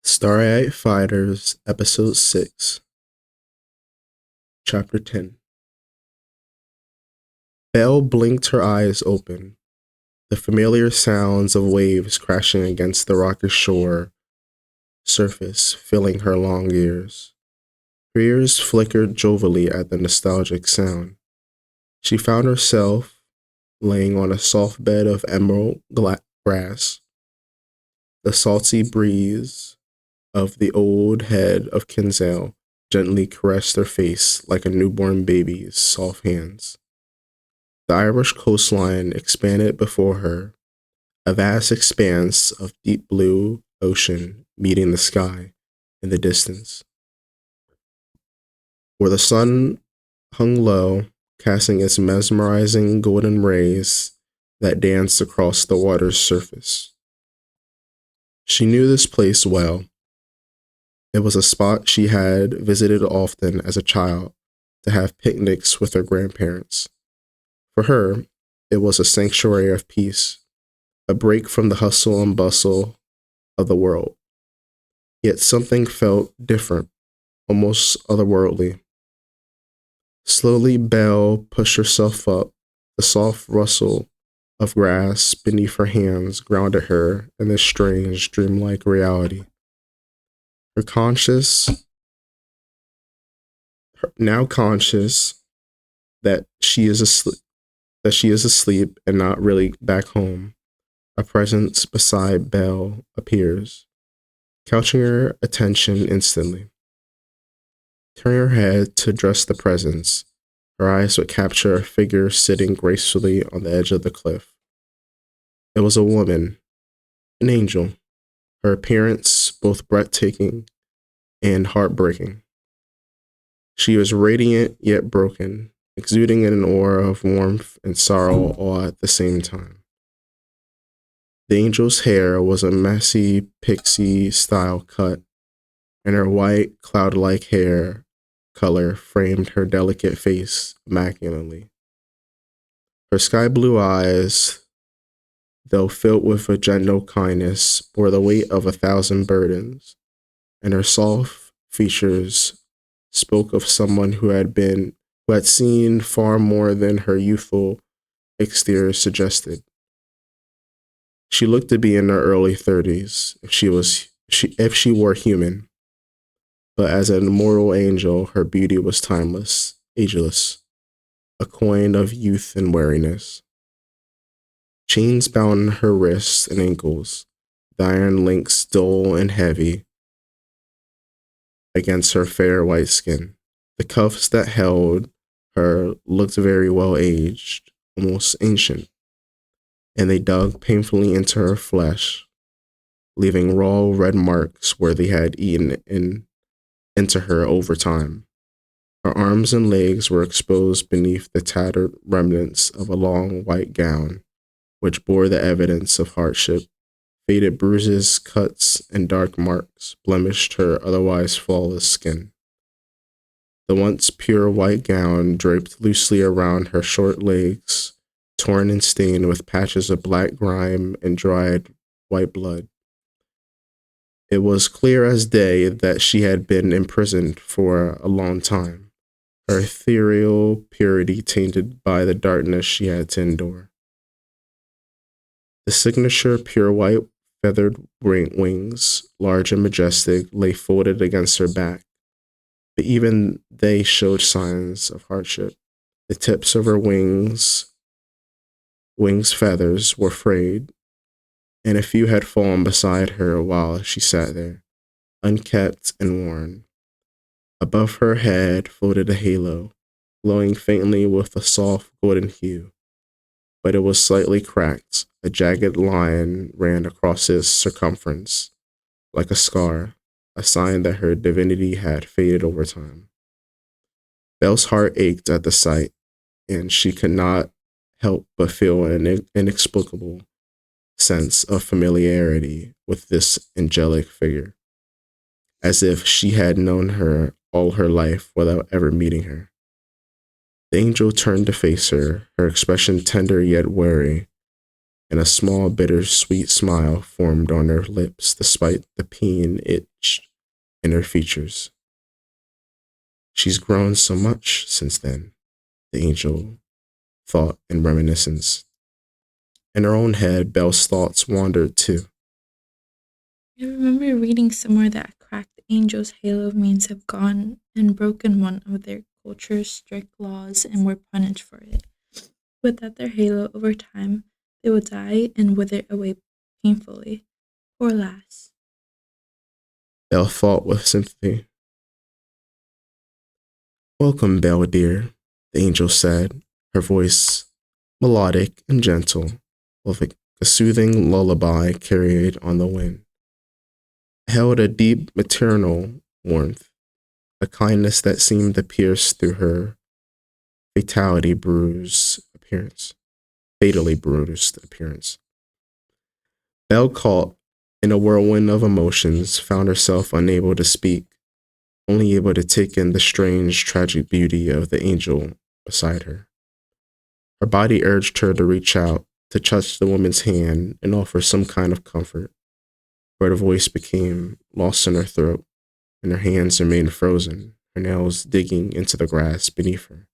Starry Eyed Fighters, Episode 6, Chapter 10. Belle blinked her eyes open, the familiar sounds of waves crashing against the rocky shore surface filling her long ears. Her ears flickered jovially at the nostalgic sound. She found herself laying on a soft bed of emerald grass. The salty breeze of the old head of Kinsale gently caressed her face like a newborn baby's soft hands. The Irish coastline expanded before her, a vast expanse of deep blue ocean meeting the sky in the distance, where the sun hung low, casting its mesmerizing golden rays that danced across the water's surface. She knew this place well. It was a spot she had visited often as a child to have picnics with her grandparents. For her, it was a sanctuary of peace, a break from the hustle and bustle of the world. Yet something felt different, almost otherworldly. Slowly, Belle pushed herself up. The soft rustle of grass beneath her hands grounded her in this strange, dreamlike reality. Now conscious that she is asleep and not really back home, a presence beside Belle appears, catching her attention instantly. Turning her head to address the presence, her eyes would capture a figure sitting gracefully on the edge of the cliff. It was a woman, an angel, her appearance both breathtaking and heartbreaking. She was radiant yet broken, exuding an aura of warmth and sorrow all at the same time. The angel's hair was a messy pixie-style cut, and her white, cloud-like hair color framed her delicate face immaculately. Her sky-blue eyes, though filled with a gentle kindness, bore the weight of 1,000 burdens, and her soft features spoke of someone who had seen far more than her youthful exterior suggested. She looked to be in her early 30s if she were human, but as an immortal angel, her beauty was timeless, ageless, a coin of youth and weariness. Chains bound her wrists and ankles, the iron links dull and heavy against her fair white skin. The cuffs that held her looked very well aged, almost ancient, and they dug painfully into her flesh, leaving raw red marks where they had eaten into her over time. Her arms and legs were exposed beneath the tattered remnants of a long white gown, which bore the evidence of hardship. Faded bruises, cuts, and dark marks blemished her otherwise flawless skin. The once pure white gown draped loosely around her short legs, torn and stained with patches of black grime and dried white blood. It was clear as day that she had been imprisoned for a long time, her ethereal purity tainted by the darkness she had to endure. The signature pure white feathered wings, large and majestic, lay folded against her back, but even they showed signs of hardship. The tips of her wings feathers were frayed, and a few had fallen beside her while she sat there, unkempt and worn. Above her head floated a halo, glowing faintly with a soft golden hue, but it was slightly cracked. A jagged line ran across its circumference, like a scar, a sign that her divinity had faded over time. Belle's heart ached at the sight, and she could not help but feel an inexplicable sense of familiarity with this angelic figure, as if she had known her all her life without ever meeting her. The angel turned to face her, her expression tender yet wary, and a small bittersweet smile formed on her lips despite the pain it in her features. She's grown so much since then, the angel thought in reminiscence. In her own head, Belle's thoughts wandered too. I remember reading somewhere that a cracked angel's halo means have gone and broken one of their culture's strict laws and were punished for it. Without their halo, over time, they would die and wither away painfully. Poor lass. Belle thought with sympathy. Welcome, Belle, dear, the angel said, her voice melodic and gentle, with a soothing lullaby carried on the wind. It held a deep maternal warmth, a kindness that seemed to pierce through her fatally bruised appearance. Belle, caught in a whirlwind of emotions, found herself unable to speak, only able to take in the strange, tragic beauty of the angel beside her. Her body urged her to reach out, to touch the woman's hand and offer some kind of comfort, but her voice became lost in her throat, and her hands remained frozen, her nails digging into the grass beneath her.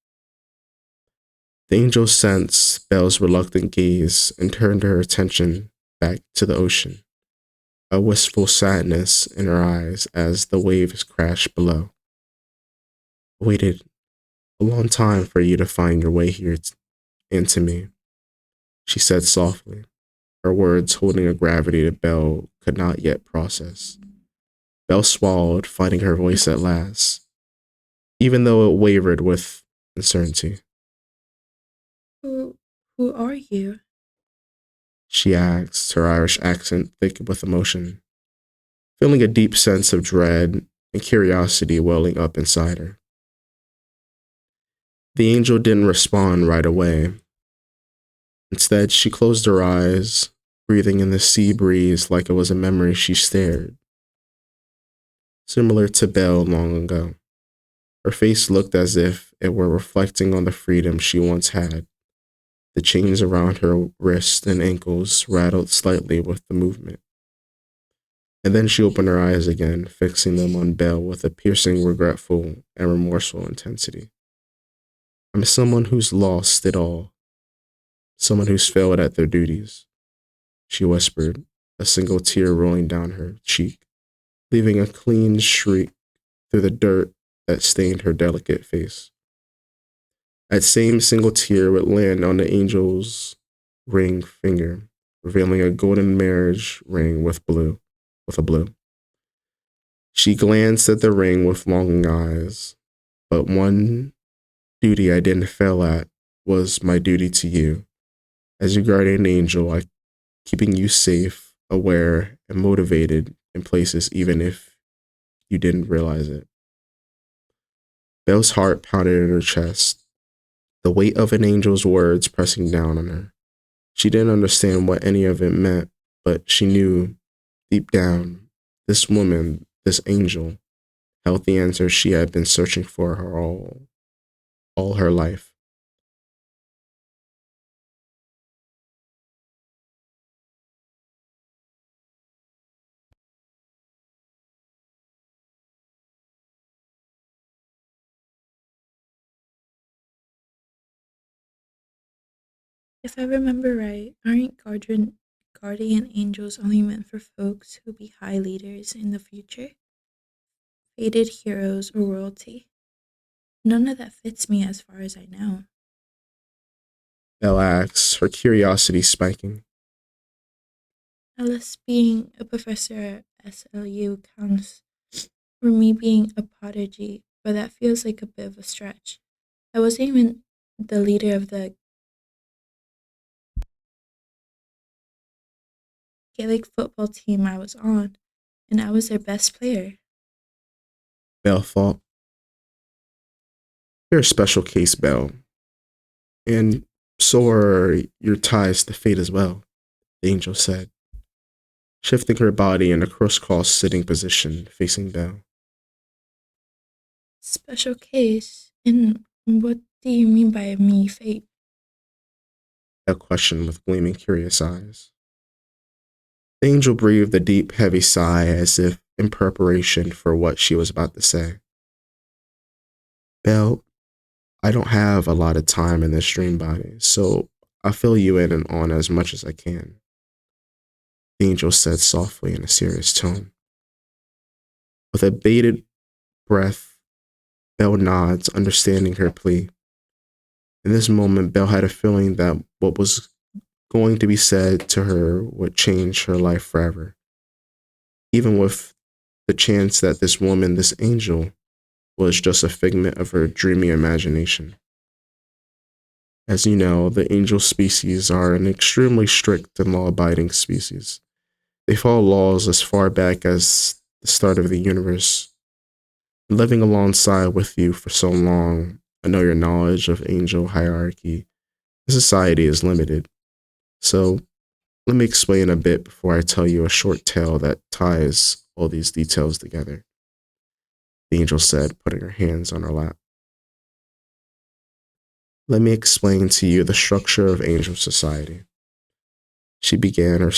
The angel sensed Belle's reluctant gaze and turned her attention back to the ocean, a wistful sadness in her eyes as the waves crashed below. I waited a long time for you to find your way here and to me, she said softly, her words holding a gravity that Belle could not yet process. Belle swallowed, finding her voice at last, even though it wavered with uncertainty. Who, who are you? She asked, her Irish accent thick with emotion, feeling a deep sense of dread and curiosity welling up inside her. The angel didn't respond right away. Instead, she closed her eyes, breathing in the sea breeze like it was a memory she stared, similar to Belle long ago. Her face looked as if it were reflecting on the freedom she once had. The chains around her wrists and ankles rattled slightly with the movement. And then she opened her eyes again, fixing them on Belle with a piercing, regretful, and remorseful intensity. I'm someone who's lost it all, someone who's failed at their duties, she whispered, a single tear rolling down her cheek, leaving a clean streak through the dirt that stained her delicate face. That same single tear would land on the angel's ring finger, revealing a golden marriage ring with a blue. She glanced at the ring with longing eyes, but one duty I didn't fail at was my duty to you. As your guardian angel, I keeping you safe, aware, and motivated in places even if you didn't realize it. Belle's heart pounded in her chest, the weight of an angel's words pressing down on her. She didn't understand what any of it meant, but she knew deep down this woman, this angel, held the answers she had been searching for her all her life. If I remember right, aren't guardian angels only meant for folks who be high leaders in the future? Fated heroes or royalty? None of that fits me as far as I know. Belle asked, her curiosity spiking. Unless being a professor at SLU counts, or me being a prodigy, but that feels like a bit of a stretch. I wasn't even the leader of the Gaelic football team I was on, and I was their best player. Belle thought. You're a special case, Belle, and so are your ties to fate as well, the angel said, shifting her body in a crisscross sitting position facing Belle. Special case? And what do you mean by me fate? Belle questioned with gleaming, curious eyes. The angel breathed a deep, heavy sigh as if in preparation for what she was about to say. Belle, I don't have a lot of time in this dream body, so I'll fill you in and on as much as I can, the angel said softly in a serious tone. With a bated breath, Belle nods, understanding her plea. In this moment, Belle had a feeling that what was going to be said to her would change her life forever, even with the chance that this woman, this angel, was just a figment of her dreamy imagination. As you know, the angel species are an extremely strict and law abiding species. They follow laws as far back as the start of the universe. Living alongside with you for so long, I know your knowledge of angel hierarchy in society is limited. So let me explain a bit before I tell you a short tale that ties all these details together, the angel said, putting her hands on her lap. Let me explain to you the structure of angel society. She began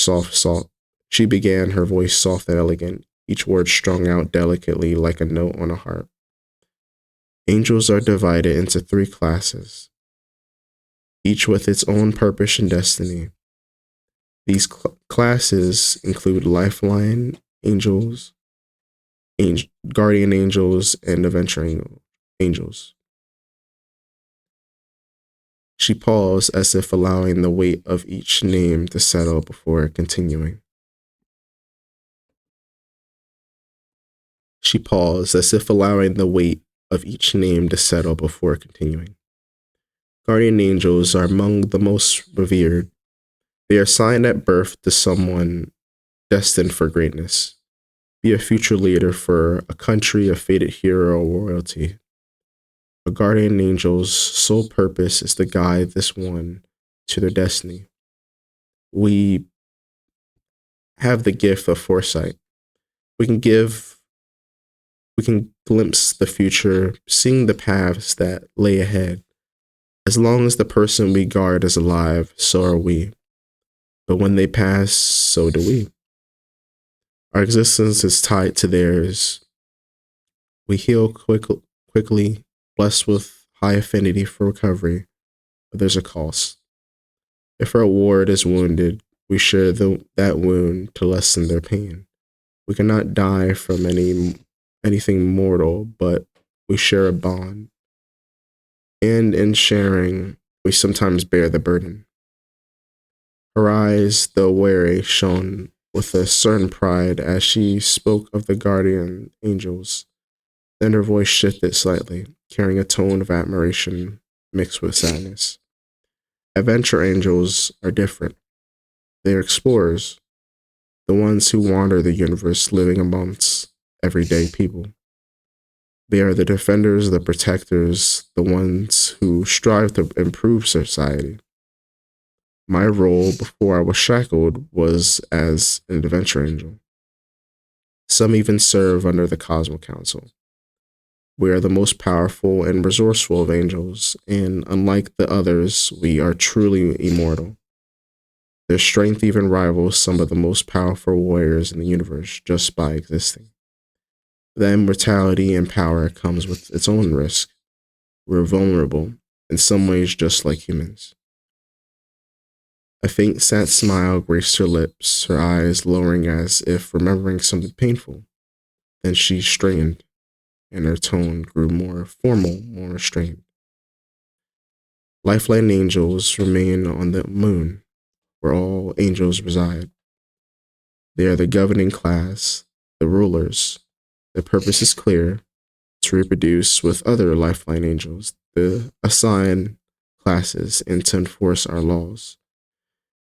she began her voice soft and elegant, each word strung out delicately like a note on a harp. Angels are divided into 3 classes, each with its own purpose and destiny. These classes include lifeline angels, guardian angels, and adventuring angels. She paused as if allowing the weight of each name to settle before continuing. She paused as if allowing the weight of each name to settle before continuing. Guardian angels are among the most revered. They are assigned at birth to someone destined for greatness, be a future leader for a country, a fated hero, or royalty. A guardian angel's sole purpose is to guide this one to their destiny. We have the gift of foresight. We can glimpse the future, seeing the paths that lay ahead. As long as the person we guard is alive, so are we. But when they pass, so do we. Our existence is tied to theirs. We heal quickly, blessed with high affinity for recovery, but there's a cost. If our ward is wounded, we share that wound to lessen their pain. We cannot die from anything mortal, but we share a bond. And in sharing, we sometimes bear the burden. Her eyes, though wary, shone with a certain pride as she spoke of the guardian angels. Then her voice shifted slightly, carrying a tone of admiration mixed with sadness. Adventure angels are different. They are explorers, the ones who wander the universe living amongst everyday people. They are the defenders, the protectors, the ones who strive to improve society. My role before I was shackled was as an adventure angel. Some even serve under the Cosmic Council. We are the most powerful and resourceful of angels, and unlike the others, we are truly immortal. Their strength even rivals some of the most powerful warriors in the universe just by existing. That immortality and power comes with its own risk. We're vulnerable, in some ways just like humans. A faint sad smile graced her lips, her eyes lowering as if remembering something painful. Then she straightened, and her tone grew more formal, more restrained. Lifeline angels remain on the moon, where all angels reside. They are the governing class, the rulers. Their purpose is clear: to reproduce with other lifeline angels, to assign classes, and to enforce our laws.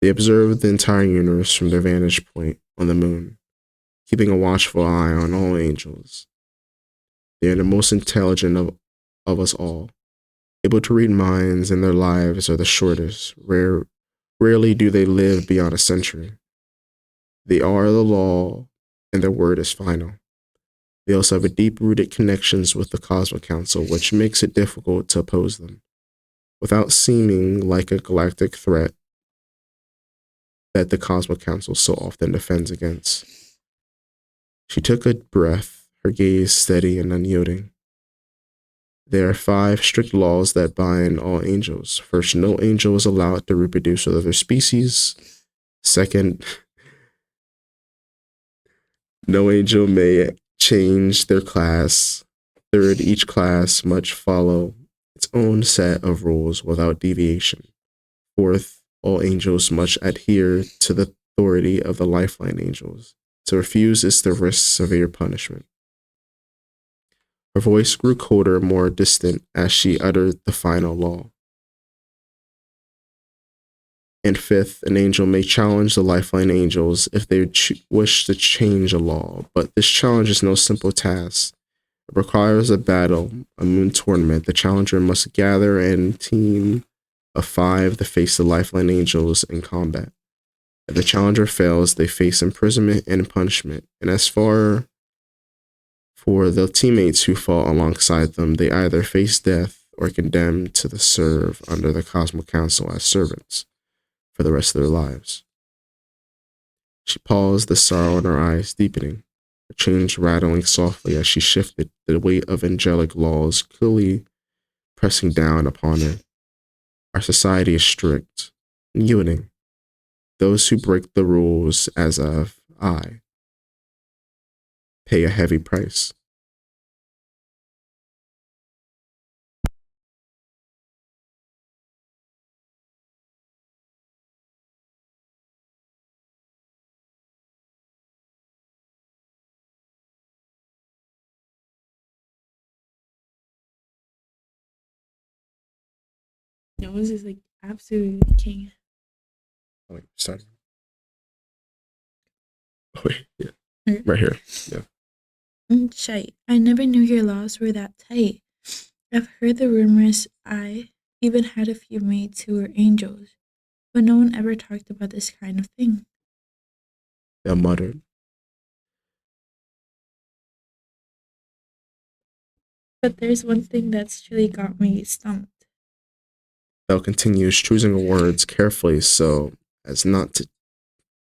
They observe the entire universe from their vantage point on the moon, keeping a watchful eye on all angels. They are the most intelligent of us all, able to read minds, and their lives are the shortest. Rarely do they live beyond a century. They are the law, and their word is final. They also have a deep-rooted connections with the Cosmic Council, which makes it difficult to oppose them, without seeming like a galactic threat that the Cosmic Council so often defends against. She took a breath, her gaze steady and unyielding. There are 5 strict laws that bind all angels. First, no angel is allowed to reproduce with other species. Second, no angel may change their class. Third, each class must follow its own set of rules without deviation. Fourth, all angels must adhere to the authority of the lifeline angels. To refuse is to risk severe punishment. Her voice grew colder, more distant as she uttered the final law. And fifth, an angel may challenge the lifeline angels if they wish to change a law, but this challenge is no simple task. It requires a battle, a moon tournament. The challenger must gather a team of 5 to face the lifeline angels in combat. If the challenger fails, they face imprisonment and punishment. And as for the teammates who fought alongside them, they either face death or condemned to serve under the Cosmic Council as servants for the rest of their lives. She paused, the sorrow in her eyes deepening, her chains rattling softly as she shifted, the weight of angelic laws clearly pressing down upon her. Our society is strict, yielding. Those who break the rules, as of I, pay a heavy price. Nose is like absolutely king. Oh, wait, sorry. Oh, wait, yeah. Right here. Yeah. Shite. I never knew your laws were that tight. I've heard the rumors. I even had a few mates who were angels, but no one ever talked about this kind of thing. Belle muttered. But there's one thing that's truly got me stumped. Belle continues, choosing her words carefully so as not to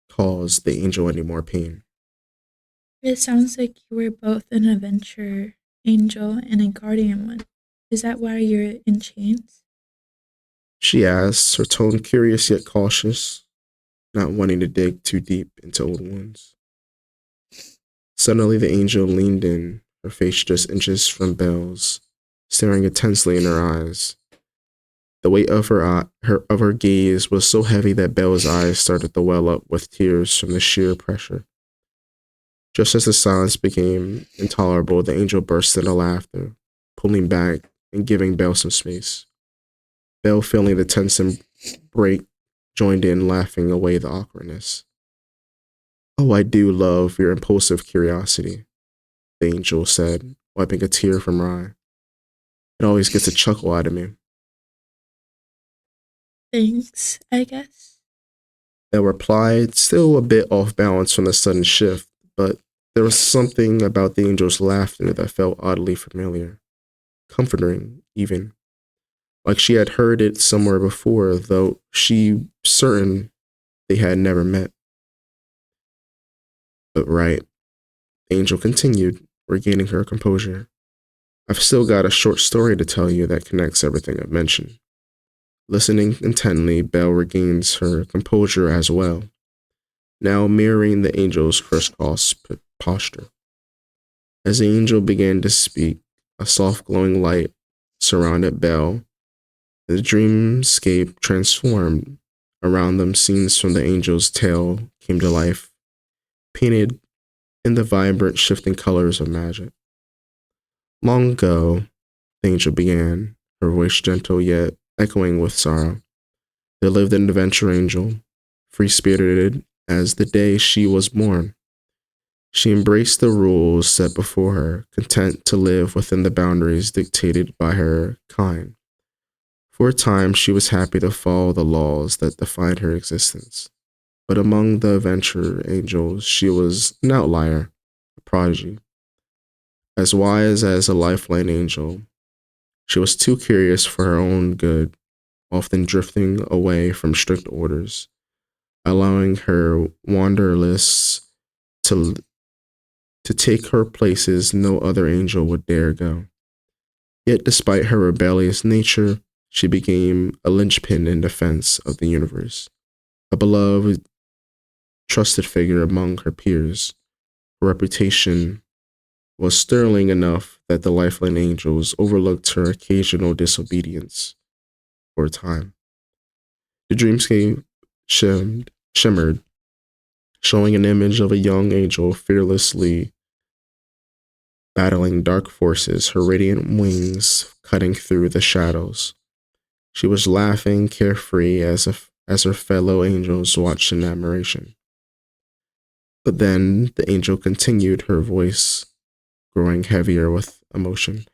cause the angel any more pain. It sounds like you were both an adventurer angel and a guardian one. Is that why you're in chains? She asks, her tone curious yet cautious, not wanting to dig too deep into old wounds. Suddenly, the angel leaned in, her face just inches from Belle's, staring intensely in her eyes. The weight of her gaze was so heavy that Belle's eyes started to well up with tears from the sheer pressure. Just as the silence became intolerable, the angel burst into laughter, pulling back and giving Belle some space. Belle, feeling the tension break, joined in, laughing away the awkwardness. Oh, I do love your impulsive curiosity, the angel said, wiping a tear from her eye. It always gets a chuckle out of me. Thanks, I guess. Belle replied, still a bit off balance from the sudden shift, but there was something about the angel's laughter that felt oddly familiar, comforting even, like she had heard it somewhere before, though she certain they had never met. But right, the angel continued, regaining her composure. I've still got a short story to tell you that connects everything I've mentioned. Listening intently, Belle regains her composure as well, now mirroring the angel's crisscross posture. As the angel began to speak, a soft glowing light surrounded Belle. The dreamscape transformed. Around them, scenes from the angel's tale came to life, painted in the vibrant, shifting colors of magic. Long ago, the angel began, her voice gentle yet echoing with sorrow. There lived an adventure angel, free-spirited as the day she was born. She embraced the rules set before her, content to live within the boundaries dictated by her kind. For a time, she was happy to follow the laws that defined her existence. But among the adventure angels, she was an outlier, a prodigy. As wise as a lifeline angel, she was too curious for her own good, often drifting away from strict orders, allowing her wanderlust to to take her places no other angel would dare go. Yet, despite her rebellious nature, she became a linchpin in defense of the universe, a beloved, trusted figure among her peers. Her reputation was sterling enough that the Lifeline Angels overlooked her occasional disobedience for a time. The dreamscape shimmered, showing an image of a young angel fearlessly battling dark forces, her radiant wings cutting through the shadows. She was laughing carefree as her fellow angels watched in admiration. But then the angel continued, her voice growing heavier with emotion.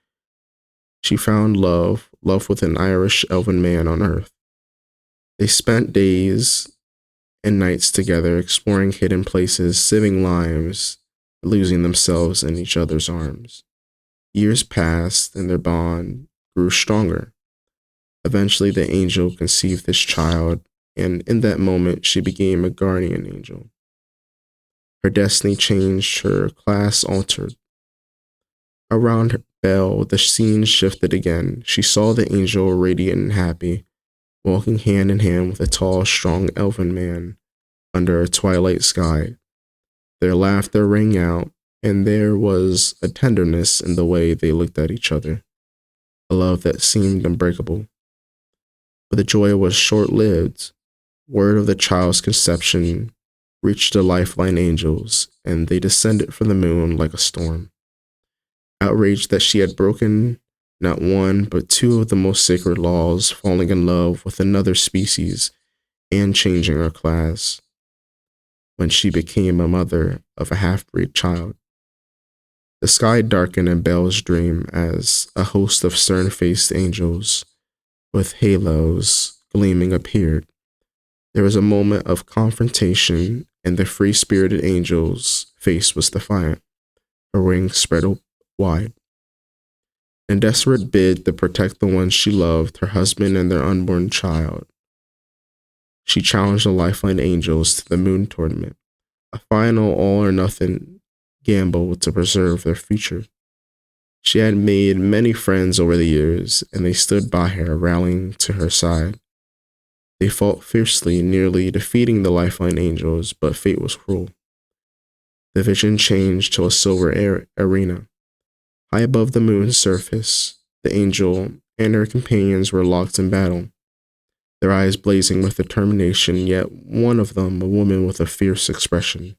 She found love with an Irish elven man on Earth. They spent days and nights together, exploring hidden places, sieving lives, losing themselves in each other's arms. Years passed, and their bond grew stronger. Eventually, the angel conceived this child, and in that moment, she became a guardian angel. Her destiny changed, her class altered. Around Belle, the scene shifted again. She saw the angel, radiant and happy, walking hand in hand with a tall, strong elven man under a twilight sky. Their laughter rang out, and there was a tenderness in the way they looked at each other, a love that seemed unbreakable. But the joy was short lived. Word of the child's conception reached the Lifeline Angels, and they descended from the moon like a storm. Outraged that she had broken not one but two of the most sacred laws, falling in love with another species and changing her class, when she became a mother of a half-breed child. The sky darkened in Belle's dream as a host of stern-faced angels with halos gleaming appeared. There was a moment of confrontation, and the free-spirited angel's face was defiant, her wings spread wide. In a desperate bid to protect the ones she loved, her husband and their unborn child, she challenged the Lifeline Angels to the Moon Tournament, a final all-or-nothing gamble to preserve their future. She had made many friends over the years, and they stood by her, rallying to her side. They fought fiercely, nearly defeating the Lifeline Angels, but fate was cruel. The vision changed to a silver arena. High above the moon's surface, the angel and her companions were locked in battle, their eyes blazing with determination, yet one of them, a woman with a fierce expression.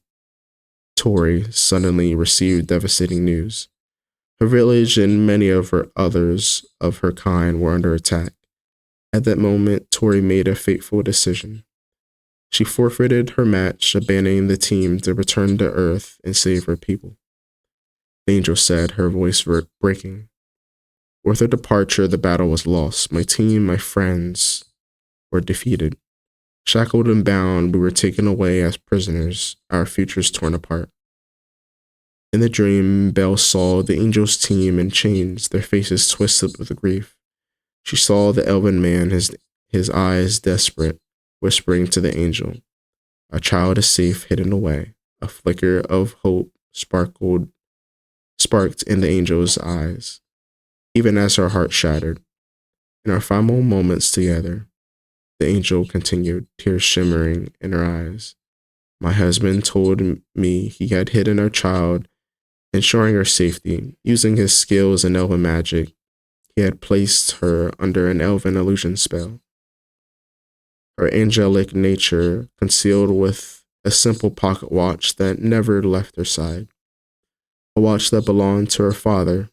Tori suddenly received devastating news. Her village and many of her others of her kind were under attack. At that moment, Tori made a fateful decision. She forfeited her match, abandoning the team to return to Earth and save her people. The angel said, her voice breaking. With her departure, the battle was lost. My team, my friends, were defeated. Shackled and bound, we were taken away as prisoners, our futures torn apart. In the dream, Belle saw the angel's team in chains, their faces twisted with grief. She saw the elven man, his eyes desperate, whispering to the angel, "Our child is safe, hidden away." A flicker of hope sparked in the angel's eyes, even as her heart shattered. In our final moments together, the angel continued, tears shimmering in her eyes. My husband told me he had hidden our child, ensuring her safety. Using his skills in elven magic, he had placed her under an elven illusion spell. Her angelic nature concealed with a simple pocket watch that never left her side. A watch that belonged to her father.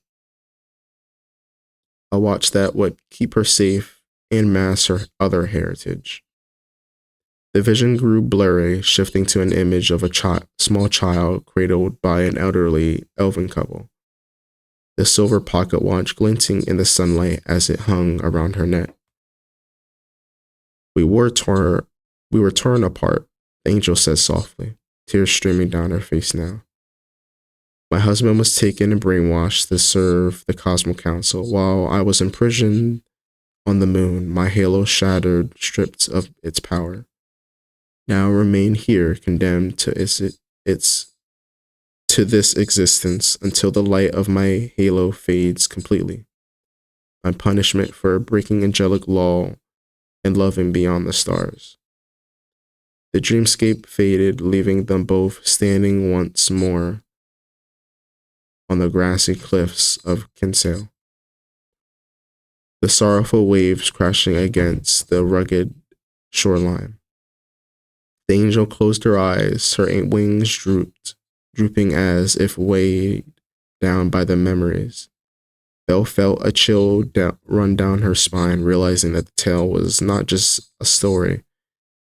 A watch that would keep her safe and mask her other heritage. The vision grew blurry, shifting to an image of a small child cradled by an elderly elven couple, the silver pocket watch glinting in the sunlight as it hung around her neck. We were torn apart, the angel said softly, tears streaming down her face now. My husband was taken and brainwashed to serve the Cosmo Council, while I was imprisoned on the moon, my halo shattered, stripped of its power. Now I remain here, condemned to to this existence until the light of my halo fades completely. My punishment for breaking angelic law and loving beyond the stars. The dreamscape faded, leaving them both standing once more on the grassy cliffs of Kinsale. The sorrowful waves crashing against the rugged shoreline. The angel closed her eyes, her wings drooping as if weighed down by the memories. Belle felt a chill run down her spine, realizing that the tale was not just a story,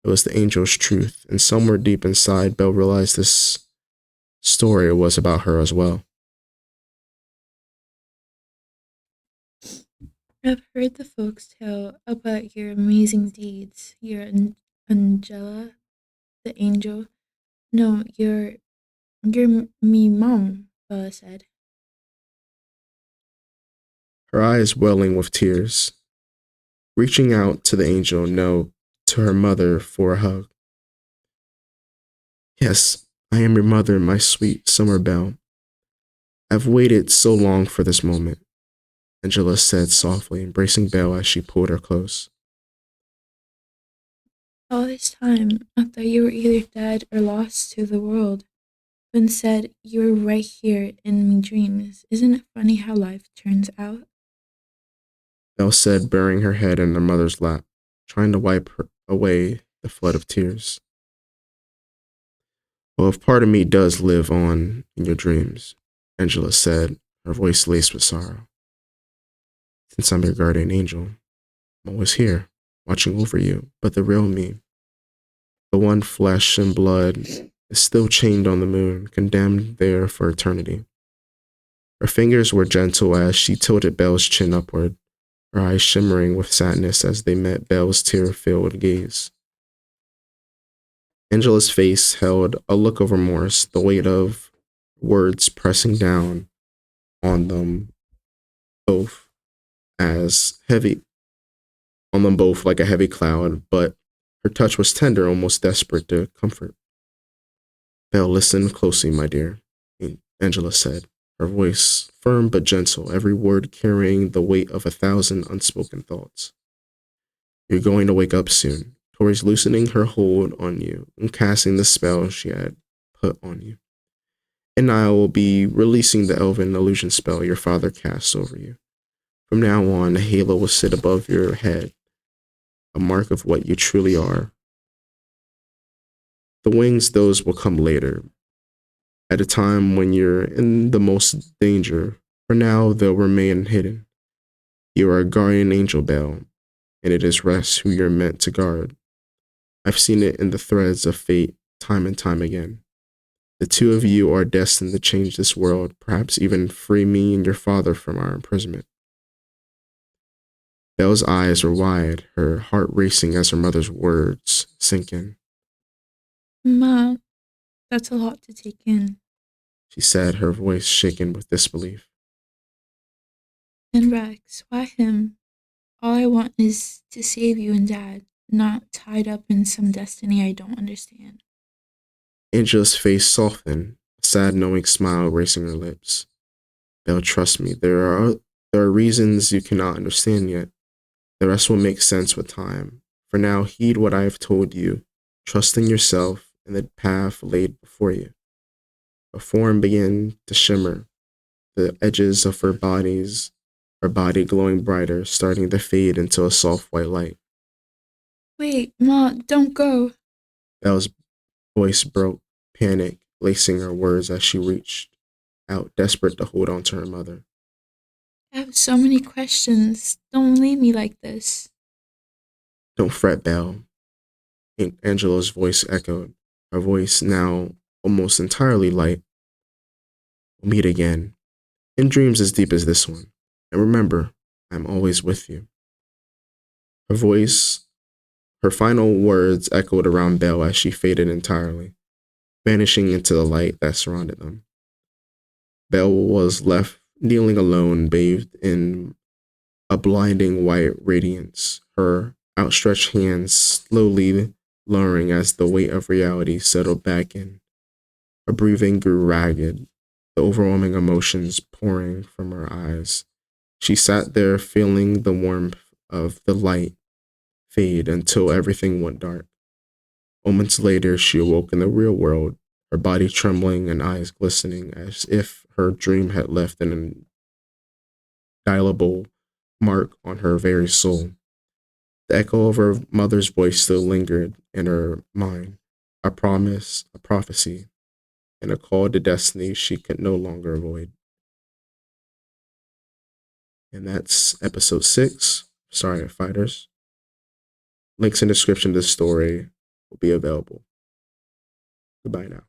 it was the angel's truth. And somewhere deep inside, Belle realized this story was about her as well. I've heard the folks tell about your amazing deeds. You're Angela, the angel. No, you're me, mom, Bella said. Her eyes welling with tears, reaching out to the angel, no, to her mother for a hug. Yes, I am your mother, my sweet Summer Belle. I've waited so long for this moment, Angela said softly, embracing Belle as she pulled her close. All this time, I thought you were either dead or lost to the world. But instead, you were right here in my dreams. Isn't it funny how life turns out? Belle said, burying her head in her mother's lap, trying to wipe away the flood of tears. Well, if part of me does live on in your dreams, Angela said, her voice laced with sorrow. Since I'm your guardian angel, I'm always here, watching over you, but the real me, the one flesh and blood, is still chained on the moon, condemned there for eternity. Her fingers were gentle as she tilted Belle's chin upward, her eyes shimmering with sadness as they met Belle's tear-filled gaze. Angela's face held a look of remorse, the weight of words pressing down on them both as heavy, on them both like a heavy cloud, but her touch was tender, almost desperate to comfort. Belle, listen closely, my dear, Angela said, her voice firm but gentle, every word carrying the weight of 1,000 unspoken thoughts. You're going to wake up soon. Tori's loosening her hold on you and casting the spell she had put on you. And I will be releasing the elven illusion spell your father casts over you. From now on, a halo will sit above your head, a mark of what you truly are. The wings, those will come later, at a time when you're in the most danger. For now, they'll remain hidden. You are a guardian angel, Belle, and it is rest who you're meant to guard. I've seen it in the threads of fate time and time again. The two of you are destined to change this world, perhaps even free me and your father from our imprisonment. Belle's eyes were wide, her heart racing as her mother's words sank in. Ma, that's a lot to take in. She said, her voice shaken with disbelief. And Rex, why him? All I want is to save you and Dad, not tied up in some destiny I don't understand. Angela's face softened, a sad knowing smile racing her lips. Belle, trust me, there are reasons you cannot understand yet. The rest will make sense with time. For now, heed what I have told you. Trust in yourself and the path laid before you. A form began to shimmer, the edges of her body glowing brighter, starting to fade into a soft white light. Wait, Ma, don't go. Belle's voice broke, panic lacing her words as she reached out, desperate to hold on to her mother. I have so many questions. Don't leave me like this. Don't fret, Belle. Angela's voice echoed, her voice now almost entirely light. We'll meet again, in dreams as deep as this one. And remember, I'm always with you. Her final words echoed around Belle as she faded entirely, vanishing into the light that surrounded them. Belle was left kneeling alone, bathed in a blinding white radiance, her outstretched hands slowly lowering as the weight of reality settled back in. Her breathing grew ragged, the overwhelming emotions pouring from her eyes. She sat there feeling the warmth of the light fade until everything went dark. Moments later, she awoke in the real world, her body trembling and eyes glistening as if her dream had left an indelible mark on her very soul. The echo of her mother's voice still lingered in her mind, a promise, a prophecy, and a call to destiny she could no longer avoid. And that's episode 6, Starry Eyed Fighters. Links in the description to the story will be available. Goodbye now.